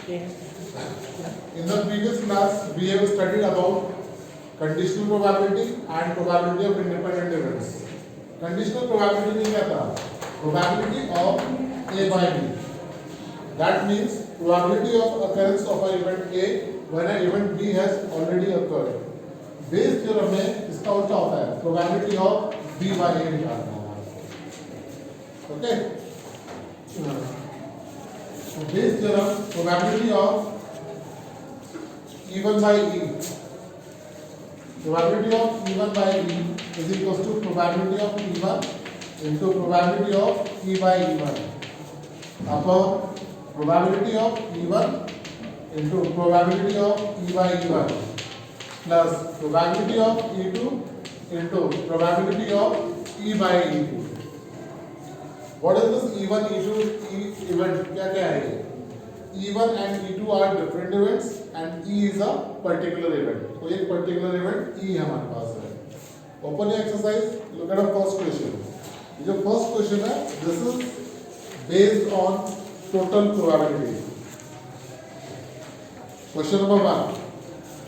In the previous class, we have studied about conditional probability and probability of independent events. Conditional probability में क्या था? Probability of A by B. That means probability of occurrence of an event A when an event B has already occurred. Bayes theorem में इसका उल्टा होता है, probability of B by A निकालना है. Okay? So Bayes theorem, probability of E1 by E. Probability of E1 by E is equals to probability of E1 into probability of E by E1 upon probability of E1 into probability of E by E1 plus probability of E2 into probability of E by E2. What is this E1, E2, E event? क्या क्या है? E1 and E2 are different events and E is a particular event. तो एक particular event E हमारे पास है. Open your exercise. Look at the first question. ये जो first question है, this is based on total probability. Question number 1.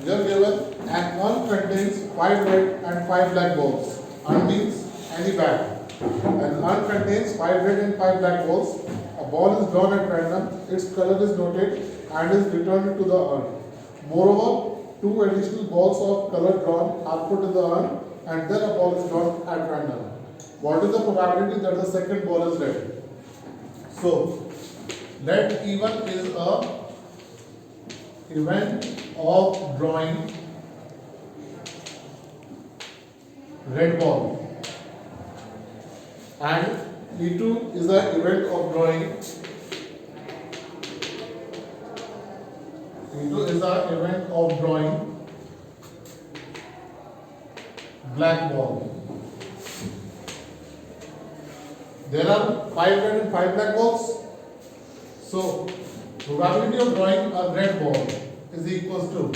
You are given an urn contains 5 red and 5 black balls. Urn means any bag. An urn contains 5 red and 5 black balls. A ball is drawn at random, its color is noted and is returned to the urn. Moreover, 2 additional balls of color drawn are put in the urn and then a ball is drawn at random. What is the probability that the second ball is red? So, let E1 is a event of drawing red ball and E2 is the event of drawing black ball. There are 5 red and 5 black balls. So probability of drawing a red ball is equals to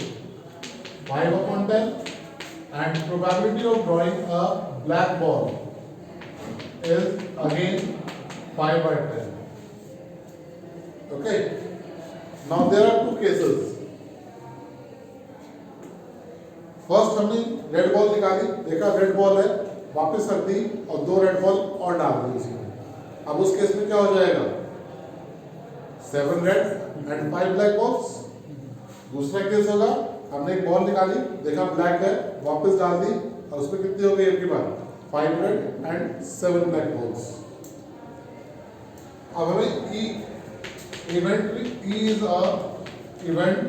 5 upon 10 and probability of drawing a black ball is again 5 by 10. Okay. Now there are two cases. First हमने red ball निकाली, देखा red ball है, वापस रख दी और 2 red ball और डाल दी उसमें. अब उस केस में क्या हो जाएगा? 7 रेड एंड 5 ब्लैक बॉल्स. दूसरा केस होगा, हमने एक बॉल निकाली, देखा ब्लैक है, वापस डाल दी और उसमें कितनी हो गई एक बार? 5 red and 7 black balls. अब हमें E is a event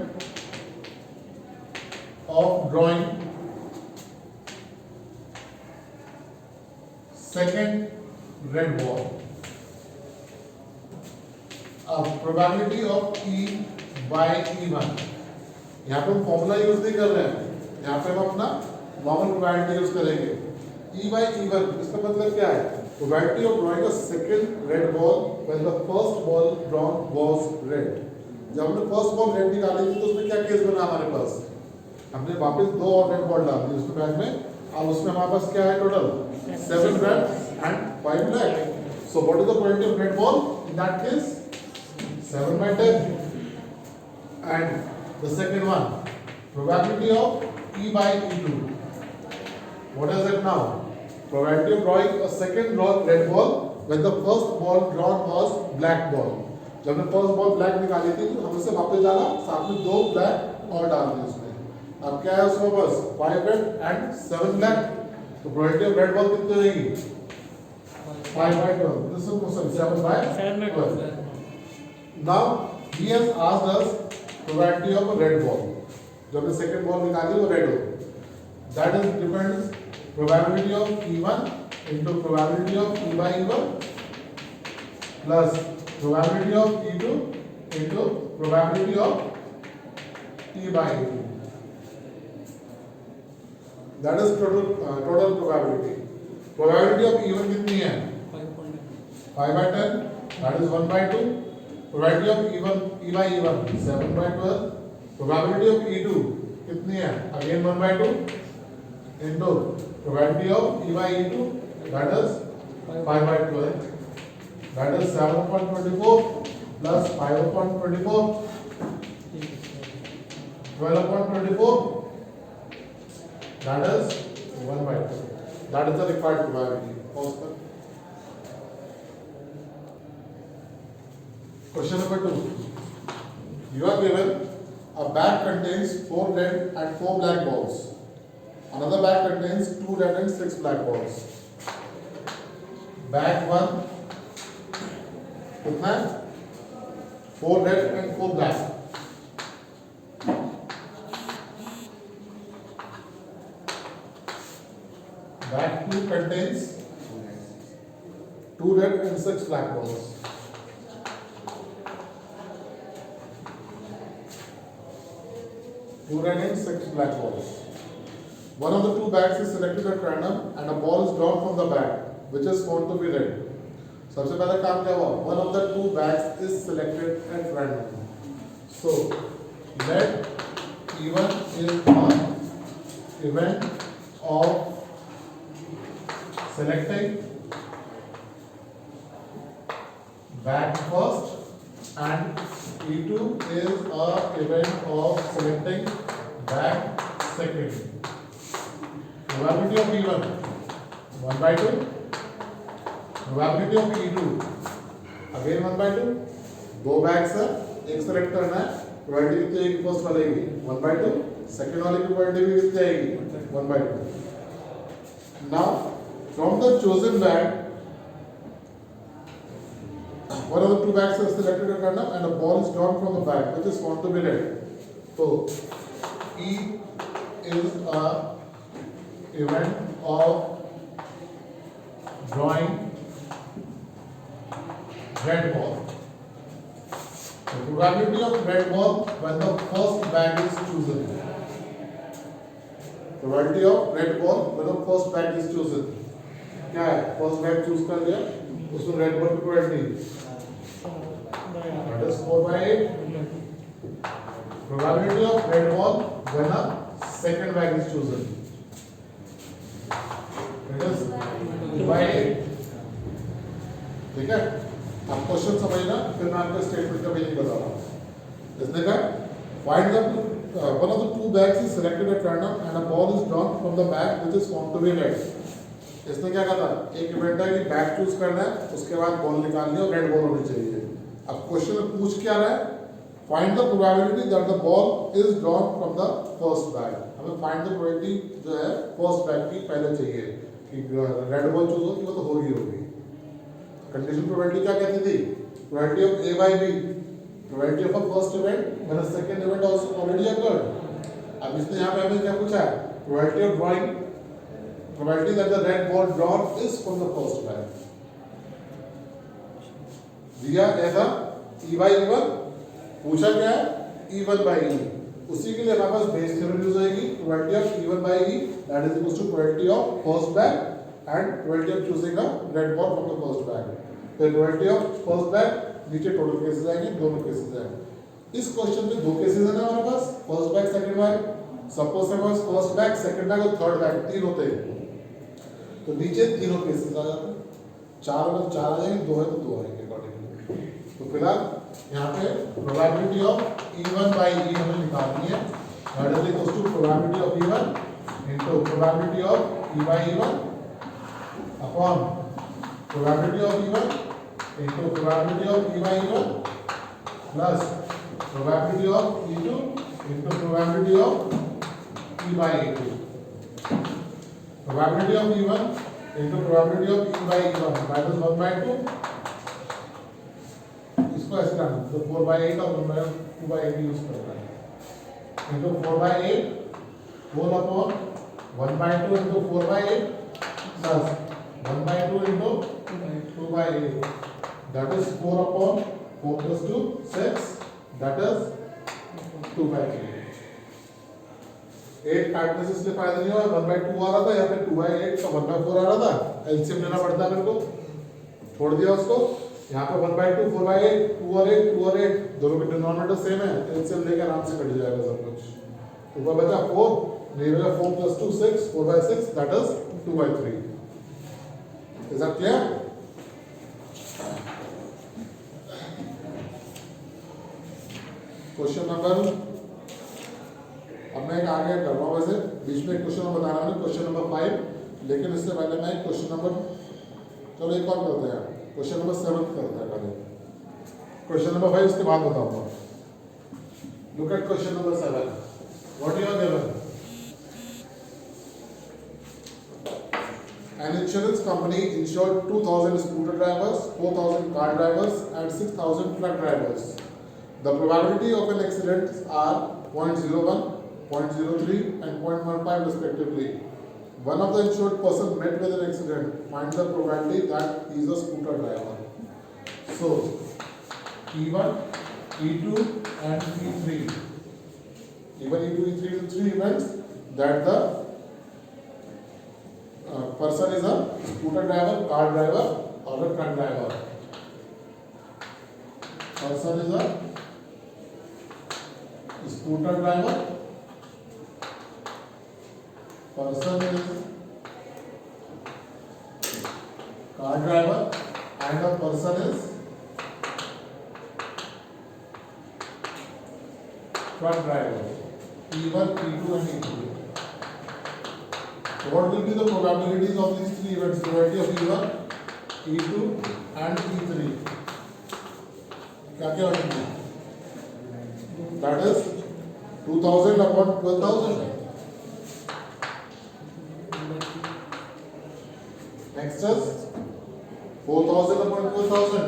of drawing second red ball. अब probability of E by E1. यहाँ पे हम फॉर्मूला यूज नहीं कर रहे हैं, यहाँ पे हम अपना नॉर्मल प्रोबेबिलिटी यूज करेंगे. E by E1 इसका मतलब क्या है? Probability of drawing a second red ball when the first ball drawn was red. जब हमने first ball red निकाली थी तो उसमें क्या केस बना हमारे पास? हमने वापस 2 और red ball डाल दी उसके बैग में. अब उसमें हमारे पास क्या है total? 7 red and 5 black. So what is the probability of red ball in that case? 7 by 10. And the second one, probability of E by E2. What is it now? Probability of drawing a second red ball when the first ball drawn was black ball. जब हमने first ball black निकाली थी तो हमने से वापस डाला, साथ में 2 black और डाल दिए उसमें. अब क्या है उसमें बस 5 red and 7 black. तो probability of red ball कितनी होगी? 5 by 12. This is 7 by 12. Now he has asked us probability of a red ball. जब हमने second ball निकाली वो red हो. That is depends probability of E1 into probability of E by E1 plus probability of E2 into probability of E by E2. That is total probability. Probability of E1 कितनी है? 5 by 10. That is 1 by 2. Probability of E by E1 7 by 12. Probability of E2 कितनी है? Again 1 by 2. Into probability of E by E2, that is 5 by 12, that is 7.24 plus 5/24, 12/24, that is 1/2. That is the required probability. Pause कर. Question number 2. You are given a bag contains 4 red and 4 black balls. Another bag contains 2 red and 6 black balls. Bag 1 कितना है? 4 red and 4 black. Bag 2 contains 2 red and 6 black balls. 2 red and 6 black balls. One of the 2 bags is selected at random and a ball is drawn from the bag, which is found to be red. सबसे पहला काम क्या हुआ? One of the 2 bags is selected at random. So let E1 is an event of selecting bag first, and E2 is a event of selecting bag second. Probability of E1 1/2. Probability of E2 again 1/2. 2 bags है, एक select करना है, probability कितनी आएगी? First वाले की 1/2, second वाले की probability भी कितनी आएगी? 1/2. Now from the chosen bag, one of the 2 bags is selected at random and a ball is drawn from the bag, which is found to be red. So E is a event of drawing red ball. The probability of red ball when the first bag is chosen. Probability of red ball when the first bag is chosen. क्या है? First bag choose कर लिया, उसमें red ball की probability that is 4/8. Probability of red ball when a second bag is chosen, that is 2/8. ठीक है? आप question समझना, फिर मैं आपको स्टेटमेंट का मीनिंग बता रहा हूँ. इसने कहा find the one of the 2 bags is selected at random and a ball is drawn from the bag which is found to be red. इसने क्या कहा? एक इवेंट है कि बैग चूज करना है, उसके बाद बॉल निकालनी है और रेड बॉल होनी चाहिए. अब क्वेश्चन में पूछ क्या रहा है? Find the probability that the ball is drawn from the first bag. हमें फाइंड द प्रोबेबिलिटी जो है फर्स्ट बैग की पहले चाहिए कि रेड बॉल चूज होगी, वो तो होगी. कंडीशन प्रोबेबिलिटी क्या कहती थी? Probability of A by B, probability of a first event when a second event also already occurred. अब इसने यहाँ पे हमें क्या पूछा है? Probability of drawing, probability that the red ball drawn is from the first bag. दिया ऐसा E by E1, पूछा क्या है? E1 by E. उसी के लिए हमारे पास बेस थ्योरम यूज होगी. probability of E1 by E that is equals to probability of first bag and probability of choosing a red ball from the first bag. तो probability of first bag नीचे total cases आएंगे, दोनों cases आएंगे. इस question में 2 cases है ना हमारे पास, first bag second bag. Suppose हमारे पास फर्स्ट बैग सेकंड बैग और थर्ड बैग 3 होते हैं, तो नीचे तीनों केसेस आ जाते हैं. 4 अगर 4 आ जाएंगे, 2 है तो 2 आएंगे अकॉर्डिंगली. तो फिलहाल यहाँ पे probability of E1 by E हमें निकालनी है. That is equal to probability of E1 into probability of E by E1 upon probability of E1 into probability of E by E1 plus probability of E2 into probability of E by E2. Probability of E1 into probability of E by E1 that is 1/2. इसको ऐसे करना, तो 4/8 और 2/8 use करना है. into 4/8 whole upon 1/2 into 4/8 plus 1/2 into 2/8. That is 4 upon 4 plus 2 6. That is 2/3. 8 काटने से इसलिए फायदा नहीं हुआ. 1/2 आ रहा था, यहाँ पे 2/8 का 1/4 आ रहा था. एलसीएम लेना पड़ता है मेरे को, छोड़ दिया उसको. यहाँ पे 1/2 4/8 2 और 8 2 और 8 दोनों के डिनोमिनेटर सेम है, एलसीएम लेके आराम से कट जाएगा सब कुछ. ऊपर बचा 4, नहीं बचा 4 plus 2 6. 4/6 that is 2/3. Is that clear? Question number, अब मैं एक आगे कर रहा हूँ, वैसे बीच में एक क्वेश्चन बताना है, क्वेश्चन नंबर 5, लेकिन इससे पहले मैं क्वेश्चन नंबर, चलो एक और करते हैं, क्वेश्चन नंबर 7 करते हैं पहले, क्वेश्चन नंबर 5 उसके बाद बताऊंगा। Look at question number 7, what you are given, an insurance company insured 2,000 scooter drivers, 4,000 car drivers and 6,000 truck drivers. The probability of an accident are 0.01, 0.03 and 0.15 respectively. One of the insured person met with an accident. Find the probability that he is a scooter driver. So, E1, E2 and E3. E1, E2, E3 is three events that the person is a scooter driver, car driver or a truck driver. Person is a scooter driver, person is car driver and a person is truck driver. E1, E2 and E3. What will be the probabilities of these three events? Probability of E1, E2 and E3. क्या क्या होगी? That is 2,000 upon 12,000. Next is 4,000 upon 12,000.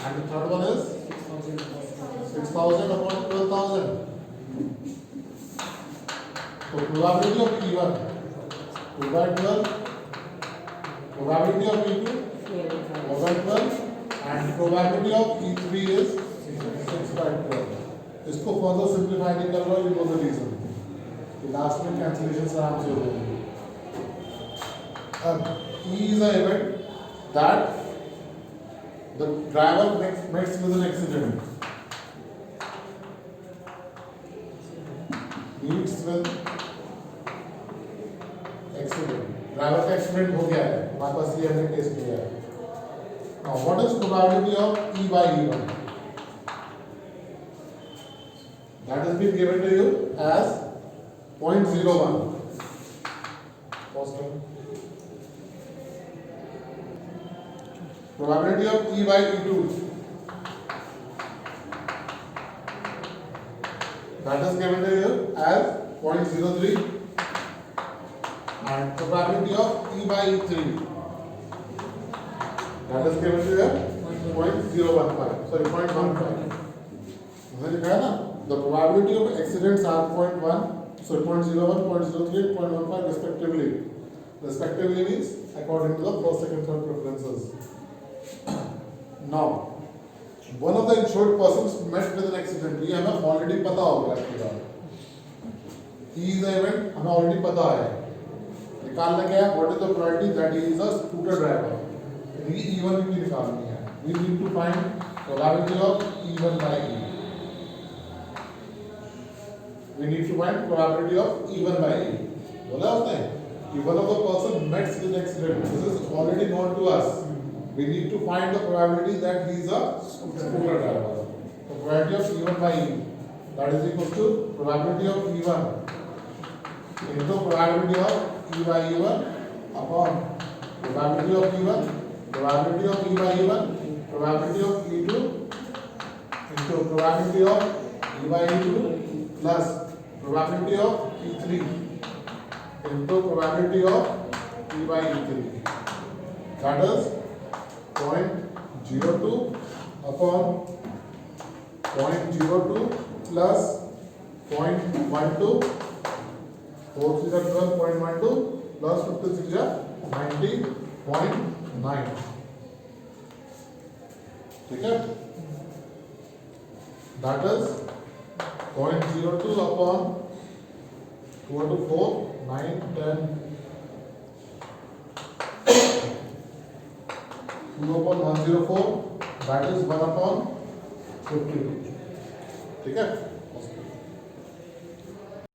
And the third one is 6,000 upon 12,000. So probability of E1 2 by 12, probability of E2 4 by 12 and probability of E3 is 6 by 12. इसको further simplify नहीं कर रहा, you know the reason. Last में cancellation आराम से हो जाएगी. अब E is an event that the driver meets with an accident. Meets with accident, driver का एक्सीडेंट हो गया है, हमारे पास ये हमने टेस्ट किया है. Now what is probability of E by E1? That is been given to you as 0.01. Probability of E by E2, that is given to you as 0.03. and probability of E by E3, that is given to you 0.015, sorry 0.15. मैंने लिखा है ना, the probability of accidents are 0.1, sorry 0.01, 0.03 and 0.15 respectively. Respectively means according to the first, second, third preferences. Now, one of the insured persons met with an accident. ये हमें already पता होगा इसके बाद. E is the event, हमें already पता है. निकालना क्या है, what is the probability that he is a scooter driver. E1 की निकालनी है. We need to find probability of E1 by E. We need to find probability of E1 by E. बोला उसने कि one of the person meets with accident. This is already known to us. We need to find the probability that he is a scooter driver. So probability of E1 by E, that is equal to probability of E1 into probability of E by E1 upon probability of E1, probability of E by E1, probability of E2 into probability of E by E2 plus probability of E3 into probability of E by E3. That is 0.02 upon 0.02 plus 0.12. 4 3 12.12 plus 56 90.9. ठीक है, that is 0.02 upon 2 to 4 9 10 2 upon 104, that is 1 upon 52. ठीक है.